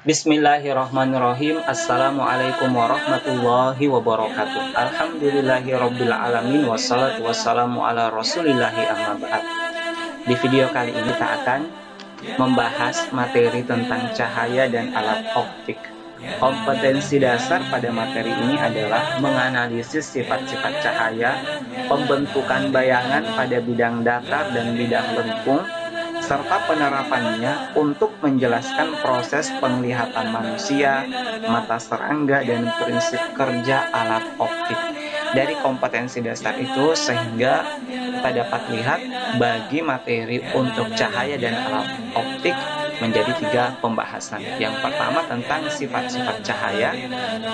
Bismillahirrahmanirrahim. Assalamualaikum warahmatullahi wabarakatuh. Alhamdulillahirabbil alamin wassalatu wassalamu ala rasulillahi amma ba'd. Di video kali ini kita akan membahas materi tentang cahaya dan alat optik. Kompetensi dasar pada materi ini adalah menganalisis sifat-sifat cahaya, pembentukan bayangan pada bidang datar dan bidang lengkung, serta penerapannya untuk menjelaskan proses penglihatan manusia, mata serangga, dan prinsip kerja alat optik. Dari kompetensi dasar itu sehingga kita dapat lihat bagi materi untuk cahaya dan alat optik menjadi 3 pembahasan. Yang pertama tentang sifat-sifat cahaya,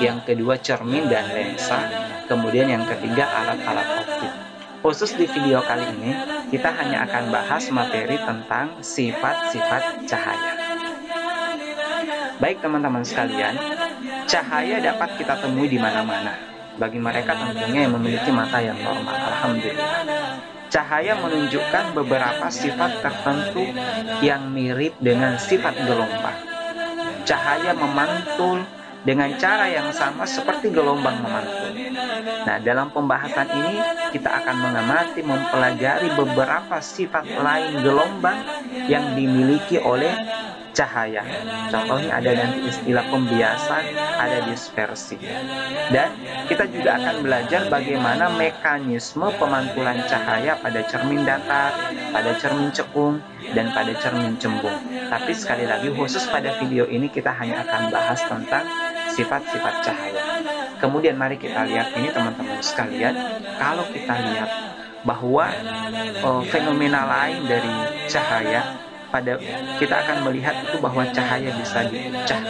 yang kedua cermin dan lensa, kemudian yang ketiga alat-alat optik. Khusus di video kali ini, kita hanya akan bahas materi tentang sifat-sifat cahaya. Baik teman-teman sekalian, cahaya dapat kita temui di mana-mana. Bagi mereka tentunya yang memiliki mata yang normal, alhamdulillah. Cahaya menunjukkan beberapa sifat tertentu yang mirip dengan sifat gelombang. Cahaya memantul dengan cara yang sama seperti gelombang memantul. Nah, dalam pembahasan ini kita akan mengamati, mempelajari beberapa sifat lain gelombang yang dimiliki oleh cahaya. Contohnya ada nanti istilah pembiasan, ada dispersi. Dan kita juga akan belajar bagaimana mekanisme pemantulan cahaya pada cermin datar, pada cermin cekung, dan pada cermin cembung. Tapi sekali lagi khusus pada video ini kita hanya akan bahas tentang sifat-sifat cahaya. Kemudian mari kita lihat ini teman-teman sekalian, kalau kita lihat bahwa fenomena lain dari cahaya, kita akan melihat itu bahwa cahaya bisa dipecah.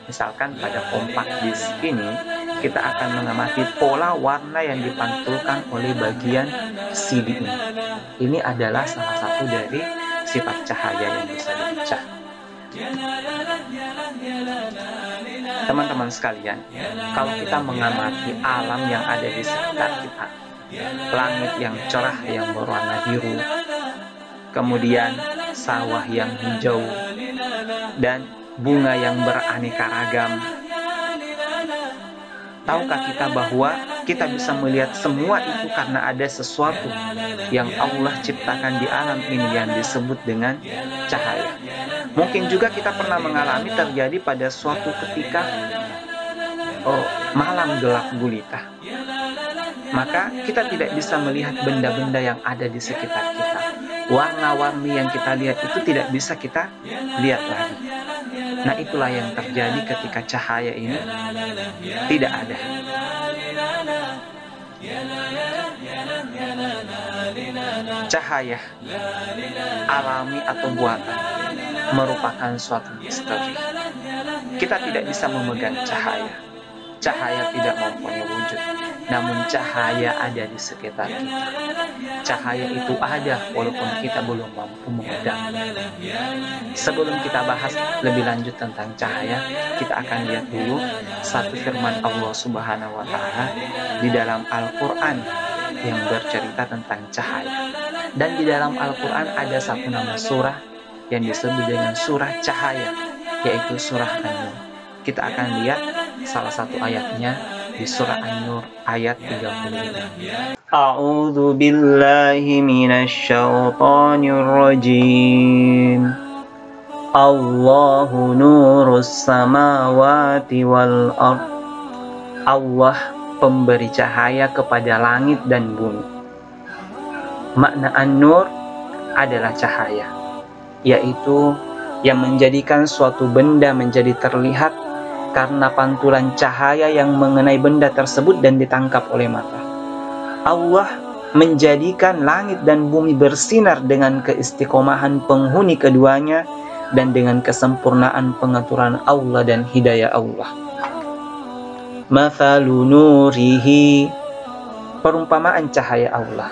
Misalkan pada kompak disk ini kita akan mengamati pola warna yang dipantulkan oleh bagian CD ini. Ini adalah salah satu dari sifat cahaya yang bisa dipecah. Teman-teman sekalian, kalau kita mengamati alam yang ada di sekitar kita, langit yang cerah yang berwarna biru, kemudian sawah yang hijau, dan bunga yang beraneka ragam. Tahukah kita bahwa kita bisa melihat semua itu karena ada sesuatu yang Allah ciptakan di alam ini yang disebut dengan cahaya. Mungkin juga kita pernah mengalami terjadi pada suatu ketika malam gelap gulita. Maka kita tidak bisa melihat benda-benda yang ada di sekitar kita. Warna-warni yang kita lihat itu tidak bisa kita lihat lagi. Nah, itulah yang terjadi ketika cahaya ini tidak ada. Cahaya alami atau buatan merupakan suatu misteri. Kita tidak bisa memegang cahaya. Cahaya tidak mempunyai wujud, namun cahaya ada di sekitar kita. Cahaya itu ada walaupun kita belum mampu memegangnya. Sebelum kita bahas lebih lanjut tentang cahaya, kita akan lihat dulu satu firman Allah Subhanahu wa Ta'ala di dalam Al-Quran yang bercerita tentang cahaya. Dan di dalam Al-Quran ada satu nama surah yang disebut dengan surah cahaya, yaitu surah An-Nur. Kita akan lihat salah satu ayatnya di surah An-Nur ayat 35. A'udzu billahi minasyaitonir rajim. Allahu nurus samawati wal ardh. Allah pemberi cahaya kepada langit dan bumi. Makna An-Nur adalah cahaya, yaitu yang menjadikan suatu benda menjadi terlihat karena pantulan cahaya yang mengenai benda tersebut dan ditangkap oleh mata. Allah menjadikan langit dan bumi bersinar dengan keistiqomahan penghuni keduanya dan dengan kesempurnaan pengaturan Allah dan hidayah Allah. Mathalu nurihi, perumpamaan cahaya Allah,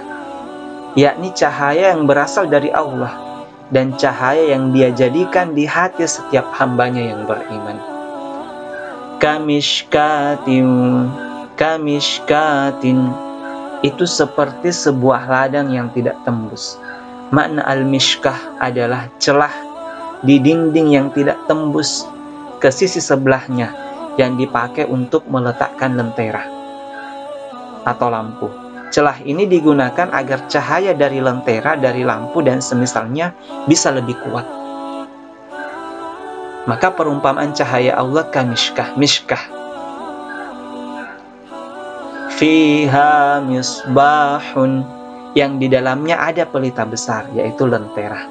yakni cahaya yang berasal dari Allah dan cahaya yang Dia jadikan di hati setiap hambanya yang beriman. Kamishkatin itu seperti sebuah ladang yang tidak tembus. Makna al-mishkah adalah celah di dinding yang tidak tembus ke sisi sebelahnya yang dipakai untuk meletakkan lentera atau lampu. Celah ini digunakan agar cahaya dari lentera, dari lampu dan semisalnya bisa lebih kuat. Maka perumpamaan cahaya Allah kamishkah, mishkah. Fiha misbahun, yang di dalamnya ada pelita besar, yaitu lentera.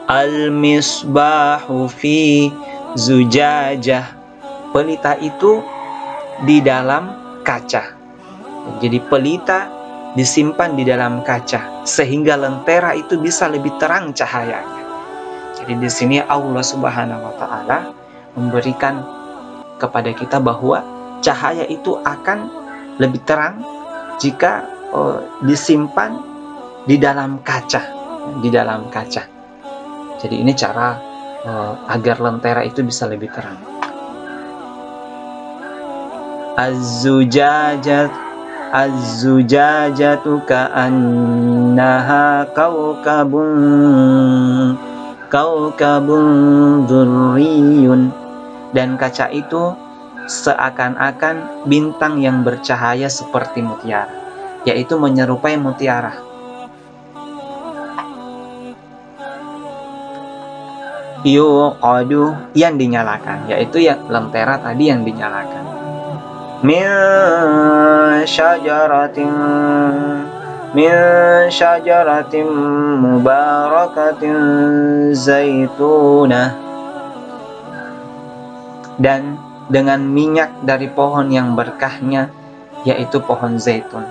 Al-misbahu fi zujajah, pelita itu di dalam kaca. Jadi pelita disimpan di dalam kaca sehingga lentera itu bisa lebih terang cahayanya. Jadi di sini Allah Subhanahu wa taala memberikan kepada kita bahwa cahaya itu akan lebih terang jika disimpan di dalam kaca, di dalam kaca. Jadi ini cara agar lentera itu bisa lebih terang. Az-zujajatu ka'annaha kaukabun durriyun, dan kaca itu seakan-akan bintang yang bercahaya seperti mutiara, yaitu menyerupai mutiara. Yuqadu, yang dinyalakan, yaitu yang lentera tadi yang dinyalakan. Min syajaratin mubarakatin zaitunah, dan dengan minyak dari pohon yang berkahnya, yaitu pohon zaitun.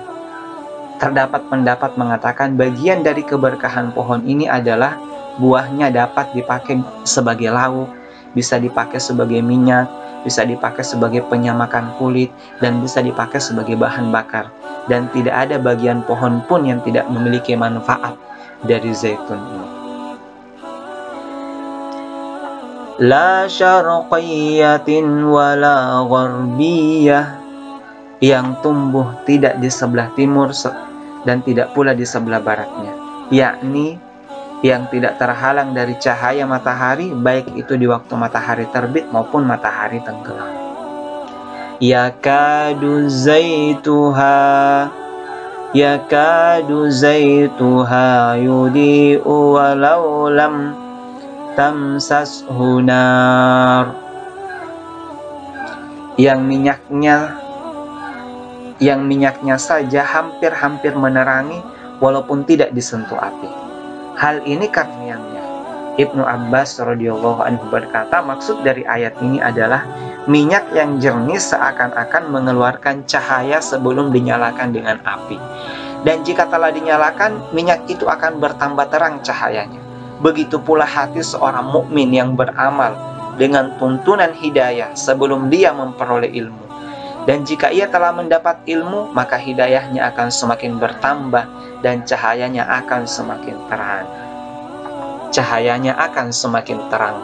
Terdapat pendapat mengatakan bagian dari keberkahan pohon ini adalah buahnya dapat dipakai sebagai lauk, bisa dipakai sebagai minyak, bisa dipakai sebagai penyamakan kulit, dan bisa dipakai sebagai bahan bakar. Dan tidak ada bagian pohon pun yang tidak memiliki manfaat dari zaitun ini. La syarqiyatin wala gharbiyah, yang tumbuh tidak di sebelah timur dan tidak pula di sebelah baratnya, yakni yang tidak terhalang dari cahaya matahari, baik itu di waktu matahari terbit maupun matahari tenggelam. Yakadu zaituha yudi'u walau lam tamsashu nar, yang minyaknya saja hampir menerangi walaupun tidak disentuh api. Hal ini karenanya Ibnu Abbas radhiyallahu anhu berkata, maksud dari ayat ini adalah minyak yang jernih seakan-akan mengeluarkan cahaya sebelum dinyalakan dengan api. Dan jika telah dinyalakan, minyak itu akan bertambah terang cahayanya. Begitu pula hati seorang mukmin yang beramal dengan tuntunan hidayah sebelum dia memperoleh ilmu. Dan jika ia telah mendapat ilmu, maka hidayahnya akan semakin bertambah dan cahayanya akan semakin terang. Cahayanya akan semakin terang.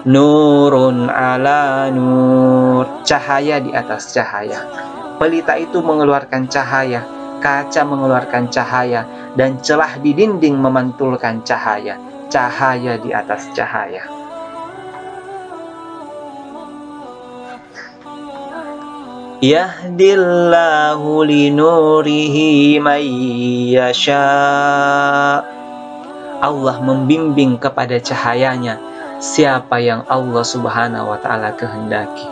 Nurun ala nur, cahaya di atas cahaya. Pelita itu mengeluarkan cahaya, kaca mengeluarkan cahaya, dan celah di dinding memantulkan cahaya. Cahaya di atas cahaya. Yahdillahu linurihi may yasha, Allah membimbing kepada cahayanya siapa yang Allah Subhanahu wa taala kehendaki.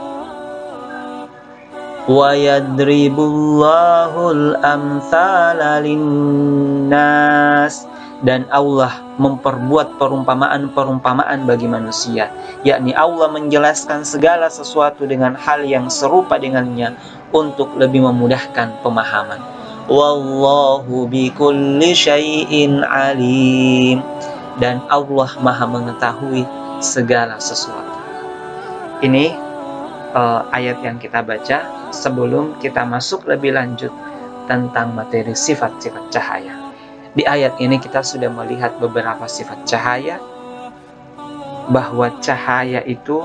Wa yadribullahul amthala linnas, dan Allah memperbuat perumpamaan-perumpamaan bagi manusia, yakni Allah menjelaskan segala sesuatu dengan hal yang serupa dengannya untuk lebih memudahkan pemahaman. Wallahu bikulli syai'in alim, dan Allah Maha mengetahui segala sesuatu. Ini ayat yang kita baca sebelum kita masuk lebih lanjut tentang materi sifat-sifat cahaya. Di ayat ini kita sudah melihat beberapa sifat cahaya, bahwa cahaya itu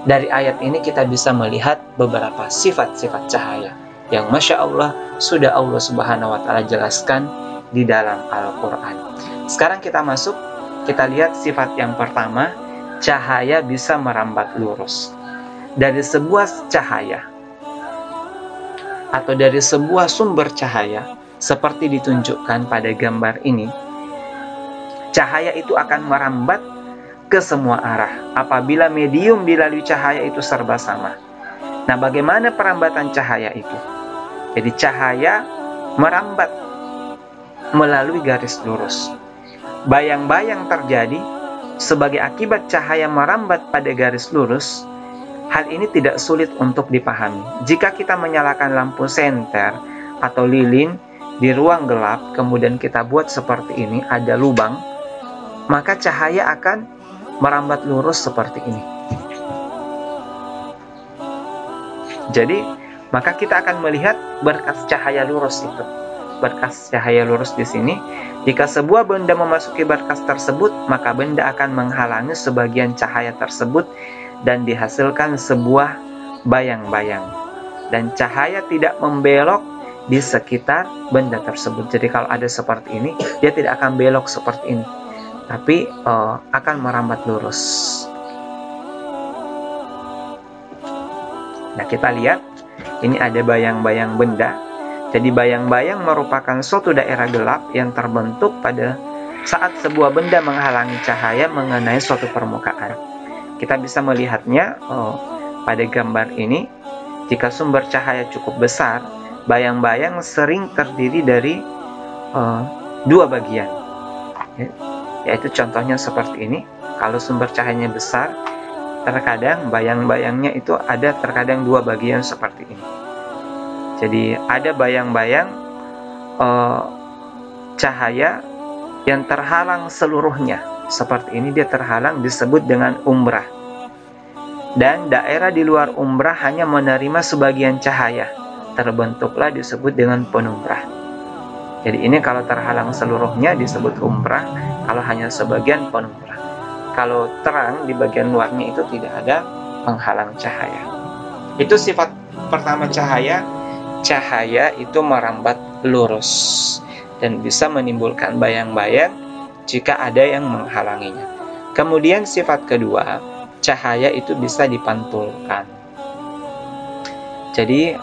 dari ayat ini kita bisa melihat beberapa sifat-sifat cahaya yang Masya Allah sudah Allah Subhanahu wa ta'ala jelaskan di dalam Al-Quran. Sekarang kita masuk, kita lihat sifat yang pertama, cahaya bisa merambat lurus. Dari sebuah cahaya atau dari sebuah sumber cahaya, seperti ditunjukkan pada gambar ini, cahaya itu akan merambat ke semua arah apabila medium dilalui cahaya itu serba sama. Nah, bagaimana perambatan cahaya itu? Jadi cahaya merambat melalui garis lurus. Bayang-bayang terjadi sebagai akibat cahaya merambat pada garis lurus. Hal ini tidak sulit untuk dipahami. Jika kita menyalakan lampu senter atau lilin di ruang gelap, kemudian kita buat seperti ini, ada lubang, maka cahaya akan merambat lurus seperti ini. Jadi, maka kita akan melihat berkas cahaya lurus itu. Berkas cahaya lurus di sini, jika sebuah benda memasuki berkas tersebut, maka benda akan menghalangi sebagian cahaya tersebut dan dihasilkan sebuah bayang-bayang. Dan cahaya tidak membelok di sekitar benda tersebut. Jadi kalau ada seperti ini, dia tidak akan belok seperti ini, tapi akan merambat lurus. Nah, kita lihat, ini ada bayang-bayang benda. Jadi bayang-bayang merupakan suatu daerah gelap yang terbentuk pada saat sebuah benda menghalangi cahaya mengenai suatu permukaan. Kita bisa melihatnya pada gambar ini. Jika sumber cahaya cukup besar, bayang-bayang sering terdiri dari dua bagian, yaitu contohnya seperti ini. Kalau sumber cahayanya besar, terkadang bayang-bayangnya itu ada terkadang dua bagian seperti ini. Jadi ada bayang-bayang cahaya yang terhalang seluruhnya seperti ini, dia terhalang, disebut dengan umbrah. Dan daerah di luar umbrah hanya menerima sebagian cahaya, terbentuklah disebut dengan penumbrah. Jadi ini kalau terhalang seluruhnya disebut umbrah, kalau hanya sebagian penumbrah. Kalau terang di bagian luarnya itu tidak ada penghalang cahaya. Itu sifat pertama cahaya. Cahaya itu merambat lurus dan bisa menimbulkan bayang-bayang jika ada yang menghalanginya. Kemudian sifat kedua, cahaya itu bisa dipantulkan. Jadi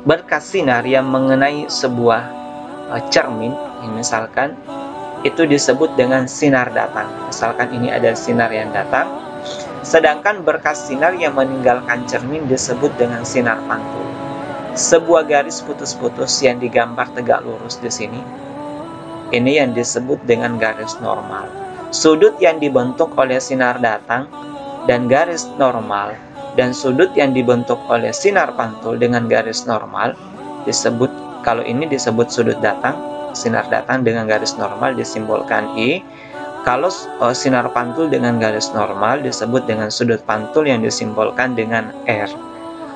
berkas sinar yang mengenai sebuah cermin, misalkan itu disebut dengan sinar datang. Misalkan ini ada sinar yang datang, sedangkan berkas sinar yang meninggalkan cermin disebut dengan sinar pantul. Sebuah garis putus-putus yang digambar tegak lurus di sini, ini yang disebut dengan garis normal. Sudut yang dibentuk oleh sinar datang dan garis normal, dan sudut yang dibentuk oleh sinar pantul dengan garis normal disebut, kalau ini disebut sudut datang, sinar datang dengan garis normal disimbolkan I. Kalau sinar pantul dengan garis normal disebut dengan sudut pantul yang disimbolkan dengan R.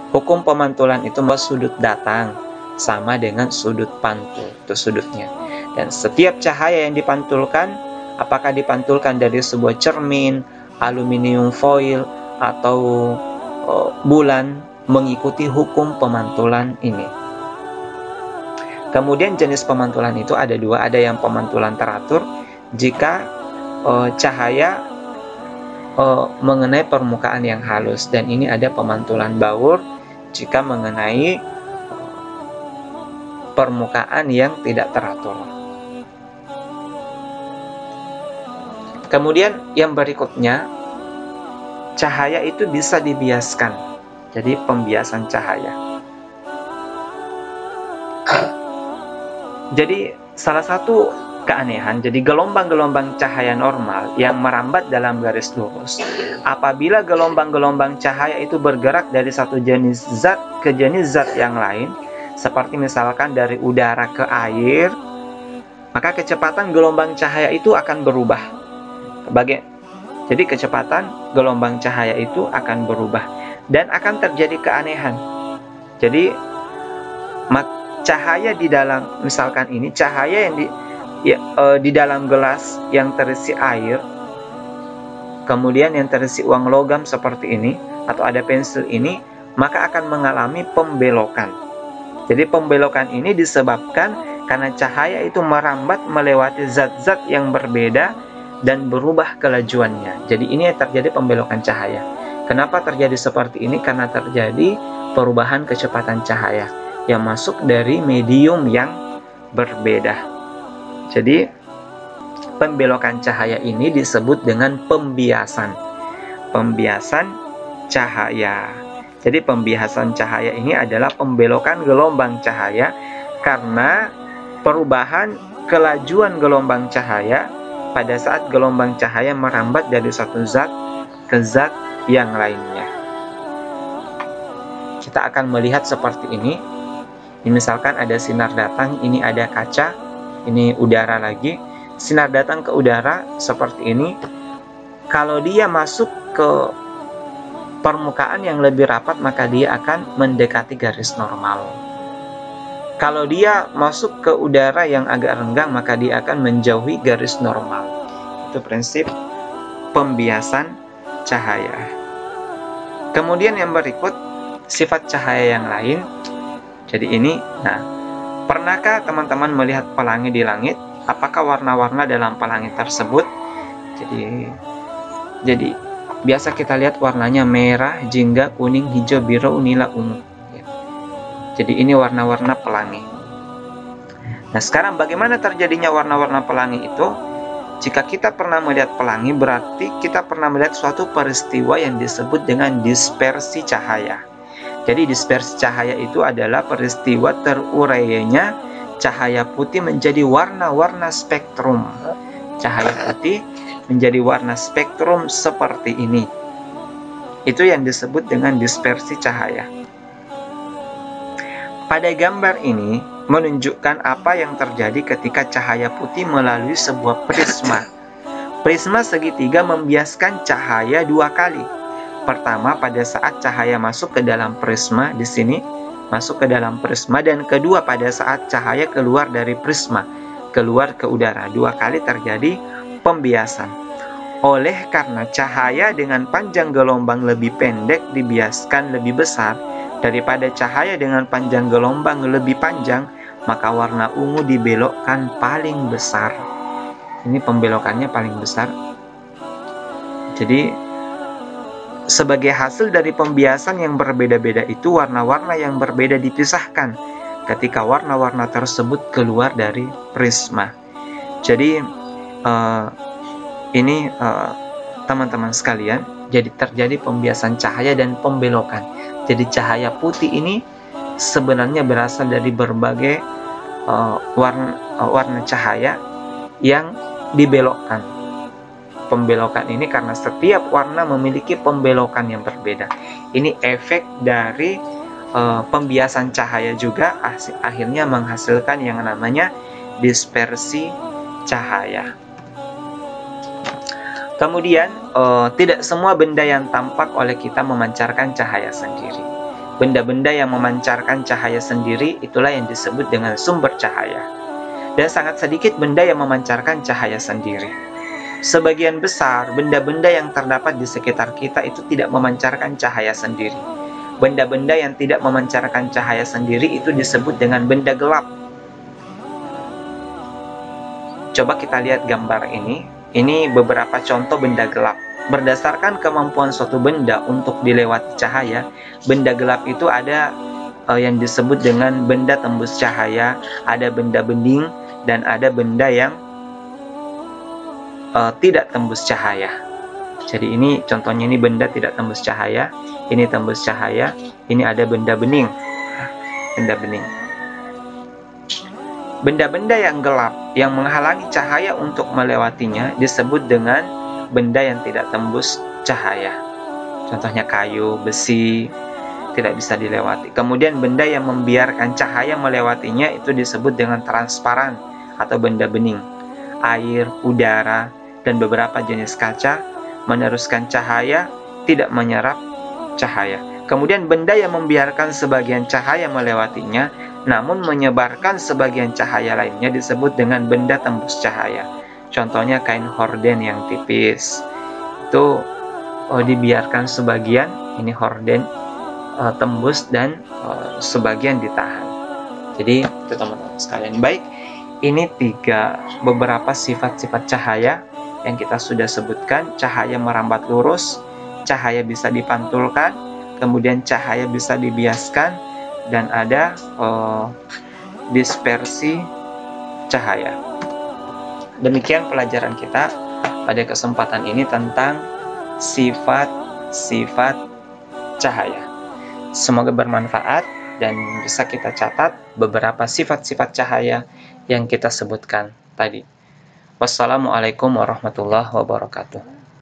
Hukum pemantulan itu bahwa sudut datang sama dengan sudut pantul, itu sudutnya. Dan setiap cahaya yang dipantulkan, apakah dipantulkan dari sebuah cermin, aluminium foil, atau bulan, mengikuti hukum pemantulan ini. Kemudian jenis pemantulan itu ada dua, ada yang pemantulan teratur, jika cahaya mengenai permukaan yang halus, dan ini ada pemantulan baur jika mengenai permukaan yang tidak teratur. Kemudian yang berikutnya, cahaya itu bisa dibiaskan. Jadi pembiasan cahaya. Jadi salah satu keanehan, jadi gelombang-gelombang cahaya normal yang merambat dalam garis lurus, apabila gelombang-gelombang cahaya itu bergerak dari satu jenis zat ke jenis zat yang lain, seperti misalkan dari udara ke air, maka kecepatan gelombang cahaya itu akan berubah. Jadi kecepatan gelombang cahaya itu akan berubah dan akan terjadi keanehan. Jadi cahaya di dalam, misalkan ini cahaya yang di dalam gelas yang terisi air, kemudian yang terisi uang logam seperti ini, atau ada pensil ini, maka akan mengalami pembelokan. Jadi pembelokan ini disebabkan Karena cahaya itu merambat melewati zat-zat yang berbeda dan berubah kelajuannya. Jadi ini terjadi pembelokan cahaya. Kenapa terjadi seperti ini? Karena terjadi perubahan kecepatan cahaya yang masuk dari medium yang berbeda. Jadi pembelokan cahaya ini disebut dengan pembiasan. Pembiasan cahaya. Jadi pembiasan cahaya ini adalah pembelokan gelombang cahaya karena perubahan kelajuan gelombang cahaya pada saat gelombang cahaya merambat dari satu zat ke zat yang lainnya. Kita akan melihat seperti ini. Misalkan ada sinar datang, ini ada kaca, ini udara lagi. Sinar datang ke udara seperti ini. Kalau dia masuk ke permukaan yang lebih rapat, maka dia akan mendekati garis normal. Kalau dia masuk ke udara yang agak renggang, maka dia akan menjauhi garis normal. Itu prinsip pembiasan cahaya. Kemudian yang berikut, sifat cahaya yang lain. Jadi ini, pernahkah teman-teman melihat pelangi di langit? Apakah warna-warna dalam pelangi tersebut? Jadi biasa kita lihat warnanya merah, jingga, kuning, hijau, biru, nila, ungu. Jadi ini warna-warna pelangi. Nah, sekarang bagaimana terjadinya warna-warna pelangi itu? Jika kita pernah melihat pelangi, berarti kita pernah melihat suatu peristiwa yang disebut dengan dispersi cahaya. Jadi dispersi cahaya itu adalah peristiwa terurainya cahaya putih menjadi warna-warna spektrum. Cahaya putih menjadi warna spektrum seperti ini. Itu yang disebut dengan dispersi cahaya. Pada gambar ini menunjukkan apa yang terjadi ketika cahaya putih melalui sebuah prisma. Prisma segitiga membiaskan cahaya dua kali. Pertama pada saat cahaya masuk ke dalam prisma di sini, masuk ke dalam prisma, dan kedua pada saat cahaya keluar dari prisma, keluar ke udara. Dua kali terjadi pembiasan. Oleh karena cahaya dengan panjang gelombang lebih pendek dibiaskan lebih besar daripada cahaya dengan panjang gelombang lebih panjang, maka warna ungu dibelokkan paling besar. Ini pembelokannya paling besar. Jadi sebagai hasil dari pembiasan yang berbeda-beda itu, warna-warna yang berbeda dipisahkan ketika warna-warna tersebut keluar dari prisma. Jadi ini teman-teman sekalian, jadi terjadi pembiasan cahaya dan pembelokan. Jadi cahaya putih ini sebenarnya berasal dari berbagai warna cahaya yang dibelokkan. Pembelokan ini karena setiap warna memiliki pembelokan yang berbeda. Ini efek dari pembiasan cahaya juga akhirnya menghasilkan yang namanya dispersi cahaya. Kemudian tidak semua benda yang tampak oleh kita memancarkan cahaya sendiri. Benda-benda yang memancarkan cahaya sendiri itulah yang disebut dengan sumber cahaya. Dan sangat sedikit benda yang memancarkan cahaya sendiri. Sebagian besar benda-benda yang terdapat di sekitar kita itu tidak memancarkan cahaya sendiri. Benda-benda yang tidak memancarkan cahaya sendiri itu disebut dengan benda gelap. Coba kita lihat gambar ini. Ini beberapa contoh benda gelap. Berdasarkan kemampuan suatu benda untuk dilewati cahaya, benda gelap itu ada yang disebut dengan benda tembus cahaya, ada benda bening, dan ada benda yang tidak tembus cahaya. Jadi ini contohnya, ini benda tidak tembus cahaya, ini tembus cahaya, ini ada benda bening. Benda bening. Benda-benda yang gelap yang menghalangi cahaya untuk melewatinya disebut dengan benda yang tidak tembus cahaya. Contohnya kayu, besi, tidak bisa dilewati. Kemudian benda yang membiarkan cahaya melewatinya itu disebut dengan transparan atau benda bening. Air, udara, dan beberapa jenis kaca meneruskan cahaya, tidak menyerap cahaya. Kemudian benda yang membiarkan sebagian cahaya melewatinya, namun menyebarkan sebagian cahaya lainnya disebut dengan benda tembus cahaya. Contohnya kain horden yang tipis, itu dibiarkan sebagian, ini horden tembus dan sebagian ditahan. Jadi itu teman-teman sekalian. Baik, Ini beberapa sifat-sifat cahaya yang kita sudah sebutkan. Cahaya merambat lurus, cahaya bisa dipantulkan, kemudian cahaya bisa dibiaskan, dan ada dispersi cahaya. Demikian pelajaran kita pada kesempatan ini tentang sifat-sifat cahaya. Semoga bermanfaat dan bisa kita catat beberapa sifat-sifat cahaya yang kita sebutkan tadi. Wassalamualaikum warahmatullahi wabarakatuh.